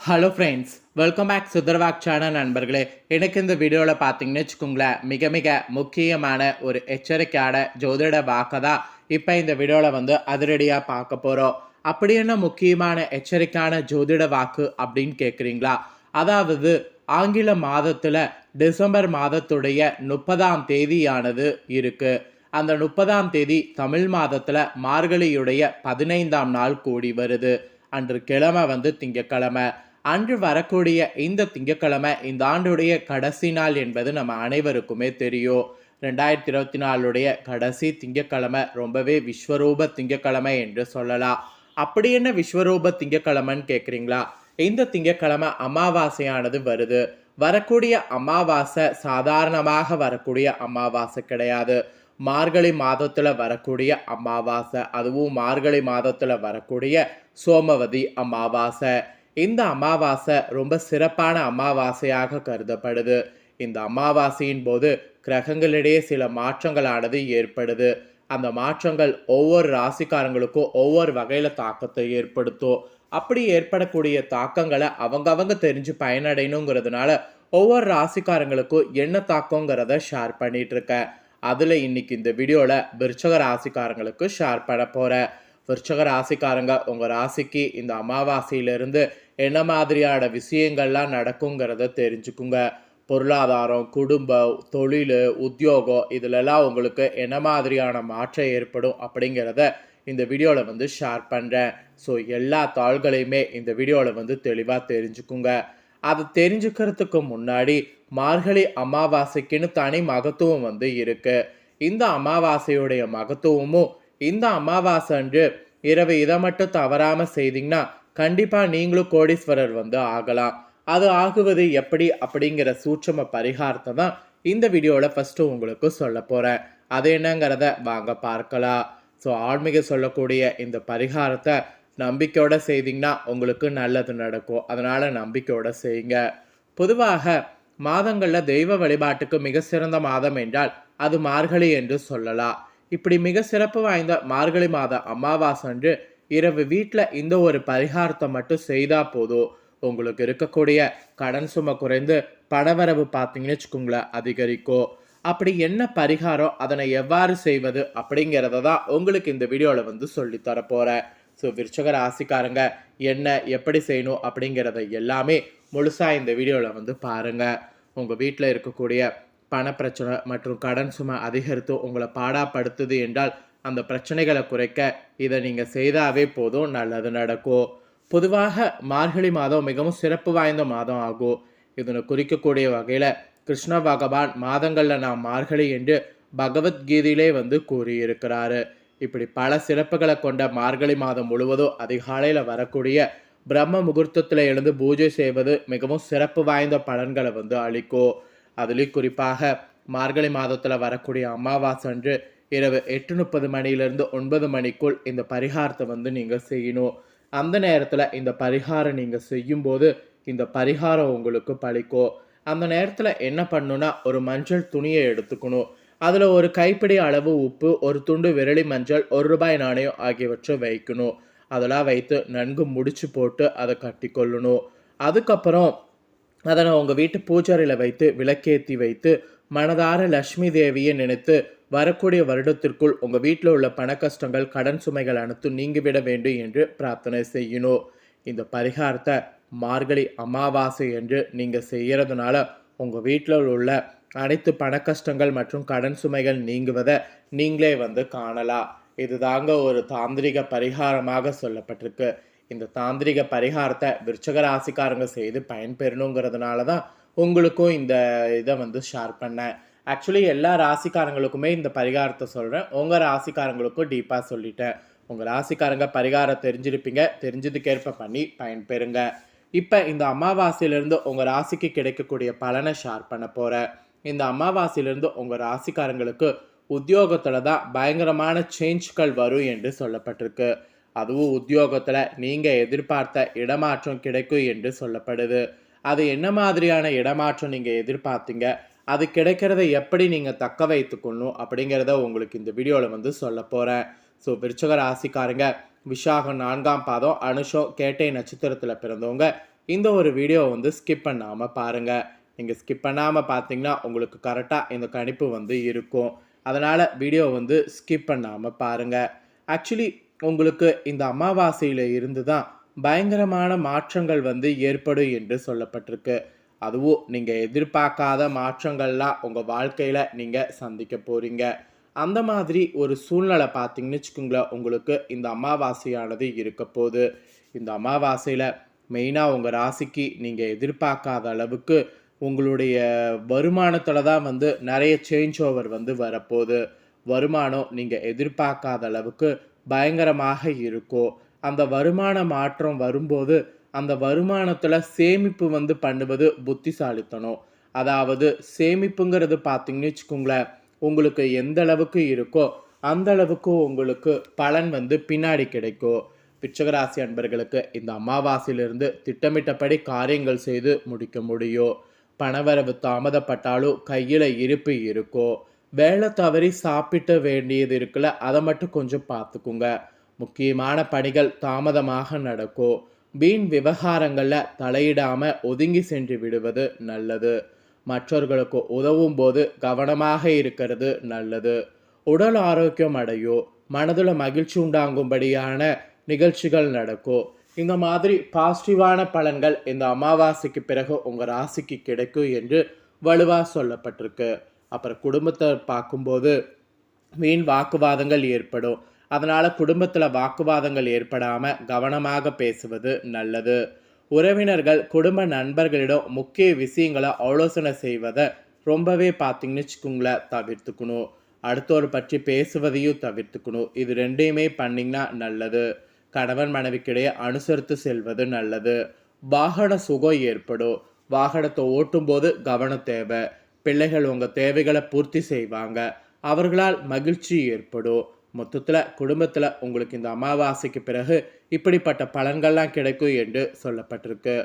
Hello friends, welcome back சுதர்வாக் channel நண்பர்களே. எனக்கு இந்த வீடியோவில் பார்த்தீங்கன்னு வச்சுக்கோங்களேன், மிக மிக முக்கியமான ஒரு எச்சரிக்கையான ஜோதிட வாக்கை தான் இப்போ இந்த வீடியோவில் அதிரடியாக பார்க்க போகிறோம். அப்படி என்ன முக்கியமான எச்சரிக்கையான ஜோதிட வாக்கு அப்படின்னு கேட்குறீங்களா? அதாவது ஆங்கில மாதத்தில் டிசம்பர் மாதத்துடைய 30ஆம் தேதியானது இருக்குது. அந்த 30ஆம் தேதி தமிழ் மாதத்தில் மார்கழியுடைய 15ஆம் நாள் கூடி வருது. அன்று கிழமை திங்கக்கிழமை. அன்று வரக்கூடிய இந்த திங்கக்கிழமை இந்த ஆண்டுடைய கடைசி நாள் என்பது நம்ம அனைவருக்குமே தெரியும். 2024 கடைசி திங்கக்கிழமை ரொம்பவே விஸ்வரூப திங்கக்கிழமை என்று சொல்லலாம். அப்படி என்ன விஸ்வரூப திங்கக்கிழமைன்னு கேட்குறீங்களா? இந்த திங்கக்கிழமை அமாவாசையானது வருது. வரக்கூடிய அமாவாசை சாதாரணமாக வரக்கூடிய அமாவாசை கிடையாது. மார்கழி மாதத்துல வரக்கூடிய அமாவாசை, அதுவும் மார்கழி மாதத்துல வரக்கூடிய சோமவதி அமாவாசை. இந்த அமாவாசை ரொம்ப சிறப்பான அமாவாசையாக கருதப்படுது. இந்த அமாவாசையின் போது கிரகங்களிடையே சில மாற்றங்களானது ஏற்படுது. அந்த மாற்றங்கள் ஒவ்வொரு ராசிக்காரங்களுக்கும் ஒவ்வொரு வகையில தாக்கத்தை ஏற்படுத்தும். அப்படி ஏற்படக்கூடிய தாக்கங்களை அவங்க தெரிஞ்சு பயனடையணுங்கிறதுனால ஒவ்வொரு ராசிக்காரங்களுக்கும் என்ன தாக்கங்கிறத ஷேர் பண்ணிட்டு இருக்கேன். அதுல இன்னைக்கு இந்த வீடியோல விருச்சக ராசிக்காரங்களுக்கு ஷேர் பண்ண போறேன். விருச்சக ராசிக்காரங்க உங்க ராசிக்கு இந்த அமாவாசையிலிருந்து என்ன மாதிரியான விஷயங்கள்லாம் நடக்குங்கிறத தெரிஞ்சுக்குங்க. பொருளாதாரம், குடும்பம், தொழில், உத்தியோகம் இதுலெல்லாம் உங்களுக்கு என்ன மாதிரியான மாற்றம் ஏற்படும் அப்படிங்கிறத இந்த வீடியோவில் ஷேர் பண்ணுறேன். ஸோ எல்லா தாள்களையுமே இந்த வீடியோவில் தெளிவாக தெரிஞ்சுக்குங்க. அதை தெரிஞ்சுக்கிறதுக்கு முன்னாடி மார்கழி அமாவாசைக்குன்னு தனி மகத்துவம் இருக்கு. இந்த அமாவாசையுடைய மகத்துவமும் இந்த அமாவாசை அன்று இரவு இதை மட்டும் தவறாமல் செய்தீங்கன்னா கண்டிப்பாக நீங்களும் கோடீஸ்வரர் ஆகலாம். அது ஆகுவது எப்படி அப்படிங்கிற சூட்சம பரிகாரத்தை தான் இந்த வீடியோவில் ஃபஸ்ட்டு உங்களுக்கு சொல்ல போகிறேன். அது என்னங்கிறத வாங்க பார்க்கலாம். ஸோ ஆன்மீக சொல்லக்கூடிய இந்த பரிகாரத்தை நம்பிக்கையோட செய்தீங்கன்னா உங்களுக்கு நல்லது நடக்கும். அதனால் நம்பிக்கையோட செய்யுங்க. பொதுவாக மாதங்களில் தெய்வ வழிபாட்டுக்கு மிக சிறந்த மாதம் என்றால் அது மார்கழி என்று சொல்லலாம். இப்படி மிக சிறப்பு வாய்ந்த மார்கழி மாத அமாவாசை அன்று இரவு வீட்டில் இந்த ஒரு பரிகாரத்தை மட்டும் செய்தால் போதும். உங்களுக்கு இருக்கக்கூடிய கடன் சுமை குறைந்து பணவரவு பார்த்தீங்கன்னு வச்சுக்கோங்களேன் அதிகரிக்கும். அப்படி என்ன பரிகாரம், அதனை எவ்வாறு செய்வது அப்படிங்கிறத தான் உங்களுக்கு இந்த வீடியோவில் சொல்லித்தர போகிறேன். ஸோ விருச்சக ராசிக்காரங்க என்ன எப்படி செய்யணும் அப்படிங்கிறத எல்லாமே முழுசாக இந்த வீடியோவில் பாருங்கள். உங்கள் வீட்டில் இருக்கக்கூடிய பணப்பிரச்சனை மற்றும் கடன் சுமை அதிகரித்து உங்களை பாடாப்படுத்துது என்றால் அந்த பிரச்சனைகளை குறைக்க இதை நீங்கள் செய்தாவே போதும், நல்லது நடக்கும். பொதுவாக மார்கழி மாதம் மிகவும் சிறப்பு வாய்ந்த மாதம் ஆகும். இதனை குறிக்கக்கூடிய வகையில் கிருஷ்ண பகவான் மாதங்களில் நாம் மார்கழி என்று பகவத்கீதையிலே கூறியிருக்கிறாரு. இப்படி பல சிறப்புகளை கொண்ட மார்கழி மாதம் முழுவதும் அதிகாலையில் வரக்கூடிய பிரம்ம முகூர்த்தத்தில் எழுந்து பூஜை செய்வது மிகவும் சிறப்பு வாய்ந்த பலன்களை அளிக்கும். அதுலேயும் குறிப்பாக மார்கழி மாதத்தில் வரக்கூடிய அமாவாசை அன்று இரவு 8:30 மணியிலிருந்து 9 மணிக்குள் இந்த பரிகாரத்தை நீங்கள் செய்யணும். அந்த நேரத்தில் இந்த பரிகாரம் நீங்கள் செய்யும்போது இந்த பரிகாரம் உங்களுக்கு பலிக்கும். அந்த நேரத்தில் என்ன பண்ணணும்னா ஒரு மஞ்சள் துணியை எடுத்துக்கணும். அதில் ஒரு கைப்பிடி அளவு உப்பு, ஒரு துண்டு விரலி மஞ்சள், ₹1 நாணயம் ஆகியவற்றை வைக்கணும். அதெல்லாம் வைத்து நன்கு முடிச்சு போட்டு அதை கட்டி கொள்ளணும். அதுக்கப்புறம் அதனை உங்கள் வீட்டு பூஜாரியில் வைத்து விளக்கேற்றி வைத்து மனதார லக்ஷ்மி தேவியை நினைத்து வரக்கூடிய வருடத்திற்குள் உங்கள் வீட்டில் உள்ள பண கஷ்டங்கள், கடன் சுமைகள் அனைத்தும் நீங்கிவிட வேண்டும் என்று பிரார்த்தனை செய்யணும். இந்த பரிகாரத்தை மார்கழி அமாவாசை என்று நீங்கள் செய்கிறதுனால உங்கள் வீட்டில் உள்ள அனைத்து பண கஷ்டங்கள் மற்றும் கடன் சுமைகள் நீங்குவதை நீங்களே காணலாம். இதுதாங்க ஒரு தாந்திரிக பரிகாரமாக சொல்லப்பட்டிருக்கு. இந்த தாந்திரிக பரிகாரத்தை விருச்சக ராசிக்காரங்க செய்து பயன்பெறணுங்கிறதுனால தான் உங்களுக்கும் இந்த இதை ஷேர் பண்ணேன். ஆக்சுவலி எல்லா ராசிக்காரங்களுக்குமே இந்த பரிகாரத்தை சொல்கிறேன். உங்கள் ராசிக்காரங்களுக்கும் டீப்பாக சொல்லிட்டேன். உங்கள் ராசிக்காரங்க பரிகாரம் தெரிஞ்சிருப்பீங்க, தெரிஞ்சதுக்கேற்ப பண்ணி பயன்பெறுங்க. இப்போ இந்த அமாவாசையிலேருந்து உங்கள் ராசிக்கு கிடைக்கக்கூடிய பலனை ஷேர் பண்ண போகிறேன். இந்த அமாவாசையிலேருந்து உங்கள் ராசிக்காரங்களுக்கு உத்தியோகத்தில் தான் பயங்கரமான சேஞ்ச்கள் வரும் என்று சொல்லப்பட்டிருக்கு. அதுவும் உத்தியோகத்தில் நீங்கள் எதிர்பார்த்த இடமாற்றம் கிடைக்கும் என்று சொல்லப்படுது. அது என்ன மாதிரியான இடமாற்றம் நீங்கள் எதிர்பார்த்தீங்க, அது கிடைக்கிறத எப்படி நீங்கள் தக்க வைத்துக்கணும் அப்படிங்கிறத உங்களுக்கு இந்த வீடியோவில் சொல்ல போகிறேன். ஸோ விருச்சக ராசிக்காரங்க விசாகம் 4ஆம் பாதம், அனுஷம், கேட்டை நட்சத்திரத்தில் பிறந்தவங்க இந்த ஒரு வீடியோ வந்து ஸ்கிப் பண்ணாமல் பாருங்கள். நீங்கள் ஸ்கிப் பண்ணாமல் பார்த்தீங்கன்னா உங்களுக்கு கரெக்டாக இந்த கணிப்பு வந்து இருக்கும். அதனால் வீடியோ வந்து ஸ்கிப் பண்ணாமல் பாருங்கள். ஆக்சுவலி உங்களுக்கு இந்த அமாவாசையில் இருந்து தான் பயங்கரமான மாற்றங்கள் வந்து ஏற்படும் என்று சொல்லப்பட்டிருக்கு. அதுவும் நீங்கள் எதிர்பார்க்காத மாற்றங்கள்லாம் உங்கள் வாழ்க்கையில் நீங்கள் சந்திக்க போகிறீங்க. அந்த மாதிரி ஒரு சூழ்நிலை பார்த்தீங்கன்னு வச்சுக்கோங்களேன், உங்களுக்கு இந்த அமாவாசையானது இருக்க போகுது. இந்த அமாவாசையில் மெயினாக உங்கள் ராசிக்கு நீங்கள் எதிர்பார்க்காத அளவுக்கு உங்களுடைய வருமானத்தில் தான் வந்து நிறைய சேஞ்ச் ஓவர் வந்து வரப்போகுது. வருமானம் நீங்கள் எதிர்பார்க்காத அளவுக்கு பயங்கரமாக இருக்கும். அந்த வருமான மாற்றம் வரும்போது அந்த வருமானத்தில் சேமிப்பு வந்து பண்ணுவது புத்திசாலித்தனம். அதாவது சேமிப்புங்கிறது பார்த்தீங்கன்னு வச்சுக்கோங்களேன், உங்களுக்கு எந்த அளவுக்கு இருக்கோ அந்த அளவுக்கு உங்களுக்கு பலன் வந்து பின்னாடி கிடைக்கும். விருச்சிகராசி அன்பர்களுக்கு இந்த அமாவாசையிலிருந்து திட்டமிட்டபடி காரியங்கள் செய்து முடிக்க முடியும். பணவரவு தாமதப்பட்டாலும் கையில் இருப்பு இருக்கும். வேலை தவறி சாப்பிட்ட வேண்டியது இருக்குல்ல, அதை மட்டும் கொஞ்சம் பார்த்துக்குங்க. முக்கியமான பணிகள் தாமதமாக நடக்கும். வீண் விவகாரங்களில் தலையிடாமல் ஒதுங்கி சென்று விடுவது நல்லது. மற்றவர்களுக்கு உதவும் போது கவனமாக இருக்கிறது நல்லது. உடல் ஆரோக்கியம் அடையும். மனதில் மகிழ்ச்சி உண்டாகும்படியான நிகழ்ச்சிகள் நடக்கும். இந்த மாதிரி பாசிட்டிவான பலன்கள் இந்த அமாவாசைக்கு பிறகு உங்கள் ராசிக்கு கிடைக்கும் என்று வலுவாக சொல்லப்பட்டிருக்கு. அப்புறம் குடும்பத்தை பார்க்கும்போது வீண் வாக்குவாதங்கள் ஏற்படும். அதனால் குடும்பத்தில் வாக்குவாதங்கள் ஏற்படாமல் கவனமாக பேசுவது நல்லது. உறவினர்கள் குடும்ப நண்பர்களிடம் முக்கிய விஷயங்களை ஆலோசனை செய்வதை ரொம்பவே பார்த்தீங்கன்னு வச்சுக்கோங்களேன் தவிர்த்துக்கணும். அடுத்தோர் பற்றி பேசுவதையும் தவிர்த்துக்கணும். இது ரெண்டையுமே பண்ணிங்கன்னா நல்லது. கணவன் மனைவிக்கிடையே அனுசரித்து செல்வது நல்லது. வாகன சுகம் ஏற்படும். வாகனத்தை ஓட்டும் போது கவனம் தேவை. பிள்ளைகள் உங்கள் தேவைகளை பூர்த்தி செய்வாங்க. அவர்களால் மகிழ்ச்சி ஏற்படும். மொத்தத்தில் குடும்பத்தில் உங்களுக்கு இந்த அமாவாசைக்கு பிறகு இப்படிப்பட்ட பலன்கள்லாம் கிடைக்கும் என்று சொல்லப்பட்டிருக்கு.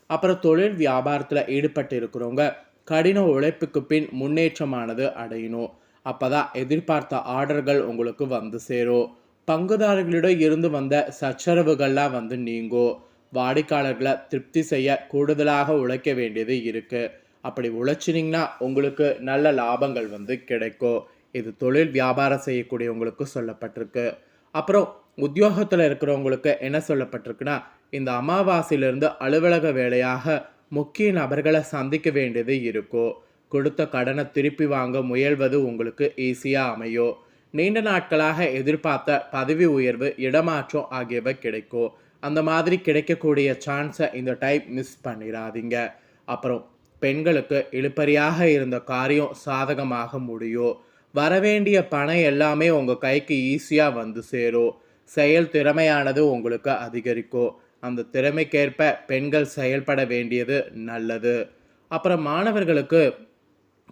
அப்புறம் தொழில் வியாபாரத்தில் ஈடுபட்டு இருக்கிறவங்க கடின உழைப்புக்கு பின் முன்னேற்றமானது அடையணும். அப்போ தான் எதிர்பார்த்த ஆர்டர்கள் உங்களுக்கு வந்து சேரும். பங்குதாரர்களிடம் இருந்து வந்த சச்சரவுகள்லாம் வந்து நீங்கும். வாடிக்கையாளர்களை திருப்தி செய்ய கூடுதலாக உழைக்க வேண்டியது இருக்குது. அப்படி உழைச்சினிங்கன்னா உங்களுக்கு நல்ல லாபங்கள் வந்து கிடைக்கும். இது தொழில் வியாபாரம் செய்யக்கூடியவங்களுக்கு சொல்லப்பட்டிருக்கு. அப்புறம் உத்தியோகத்தில் இருக்கிறவங்களுக்கு என்ன சொல்லப்பட்டிருக்குன்னா, இந்த அமாவாசையிலிருந்து அலுவலக வேலையாக முக்கிய நபர்களை சந்திக்க வேண்டியது இருக்கும். கொடுத்த கடனை திருப்பி வாங்க முயல்வது உங்களுக்கு ஈஸியாக அமையும். நீண்ட நாட்களாக எதிர்பார்த்த பதவி உயர்வு, இடமாற்றம் ஆகியவை கிடைக்கும். அந்த மாதிரி கிடைக்கக்கூடிய சான்ஸை இந்த டைம் மிஸ் பண்ணிடாதீங்க. அப்புறம் பெண்களுக்கு இழுபறியாக இருந்த காரியம் சாதகமாக முடியும். வரவேண்டிய பணம் எல்லாமே உங்கள் கைக்கு ஈஸியாக வந்து சேரும். செயல் திறமையானது உங்களுக்கு அதிகரிக்கும். அந்த திறமைக்கேற்ப பெண்கள் செயல்பட வேண்டியது நல்லது. அப்புறம் மாணவர்களுக்கு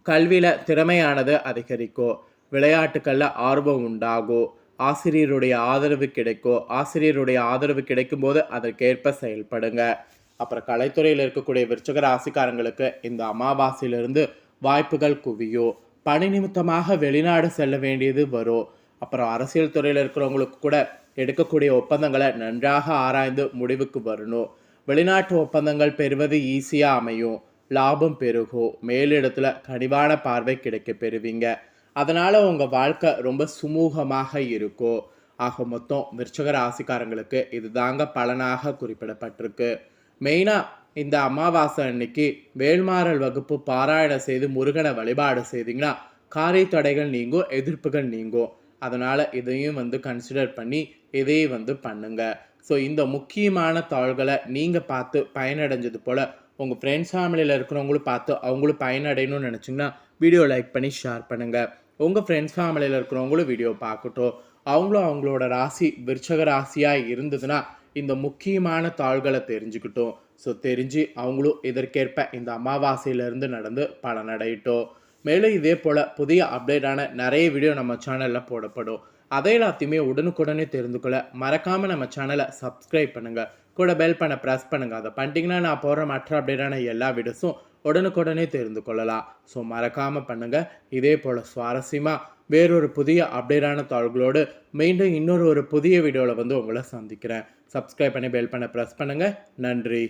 கல்வியில் திறமையானது அதிகரிக்கும். விளையாட்டுக்களில் ஆர்வம் உண்டாகும். ஆசிரியருடைய ஆதரவு கிடைக்கும். ஆசிரியருடைய ஆதரவு கிடைக்கும்போது அதற்கேற்ப செயல்படுங்க. அப்புறம் கலைத்துறையில் இருக்கக்கூடிய விருச்சிக ராசிக்காரங்களுக்கு இந்த அமாவாசையிலிருந்து வாய்ப்புகள் குவியும். பணி நிமித்தமாக வெளிநாடு செல்ல வேண்டியது வரும். அப்புறம் அரசியல் துறையில் இருக்கிறவங்களுக்கு கூட எடுக்கக்கூடிய ஒப்பந்தங்களை நன்றாக ஆராய்ந்து முடிவுக்கு வரணும். வெளிநாட்டு ஒப்பந்தங்கள் பெறுவது ஈஸியாக அமையும். லாபம் பெருகும். மேலிடத்தில் கனிவான பார்வை கிடைக்க பெறுவீங்க. அதனால் உங்கள் வாழ்க்கை ரொம்ப சுமூகமாக இருக்கும். ஆக மொத்தம் விருச்சிக ராசிக்காரங்களுக்கு இது தாங்க பலனாக குறிப்பிடப்பட்டிருக்கு. மெயினாக இந்த அமாவாசை அன்னைக்கு வேல்மாறல் வகுப்பு பாராயணம் செய்து முருகனை வழிபாடு செய்தீங்கன்னா காரிய தடைகள் நீங்கும், எதிர்ப்புகள் நீங்கும். அதனால் இதையும் வந்து கன்சிடர் பண்ணி இதையும் வந்து பண்ணுங்க. ஸோ இந்த முக்கியமான தாள்களை நீங்கள் பார்த்து பயனடைஞ்சது போல் உங்கள் ஃப்ரெண்ட்ஸ் ஃபேமிலியில் இருக்கிறவங்களும் பார்த்து அவங்களும் பயனடையணும்னு நினச்சிங்கன்னா வீடியோ லைக் பண்ணி ஷேர் பண்ணுங்கள். உங்கள் ஃப்ரெண்ட்ஸ் ஃபேமிலியில் இருக்கிறவங்களும் வீடியோ பார்க்கட்டும். அவங்களும் அவங்களோட ராசி விருச்சிக ராசியாக இருந்ததுன்னா இந்த முக்கியமான தாள்களை தெரிஞ்சுக்கிட்டோம். ஸோ தெரிஞ்சு அவங்களும் இதற்கேற்ப இந்த அமாவாசையிலேருந்து நடந்து பலனடையட்டும். மேலும் இதே போல் புதிய அப்டேட்டான நிறைய வீடியோ நம்ம சேனலில் போடப்படும். அதை எல்லாத்தையுமே உடனுக்குடனே தெரிந்து கொள்ள மறக்காமல் நம்ம சேனலை சப்ஸ்கிரைப் பண்ணுங்கள். கூட பெல் பண்ண ப்ரெஸ் பண்ணுங்கள். அதை பண்ணிட்டீங்கன்னா நான் போடுற மற்ற அப்டேட்டான எல்லா வீடியோஸும் உடனுக்குடனே தெரிந்து கொள்ளலாம். ஸோ மறக்காமல் பண்ணுங்கள். இதே போல் சுவாரஸ்யமாக வேறொரு புதிய அப்டேட்டான தாள்களோடு மீண்டும் இன்னொரு புதிய வீடியோவில் வந்து உங்களை சந்திக்கிறேன். சப்ஸ்கிரைப் பண்ணி பெல் பண்ண ப்ரெஸ் பண்ணுங்கள். நன்றி.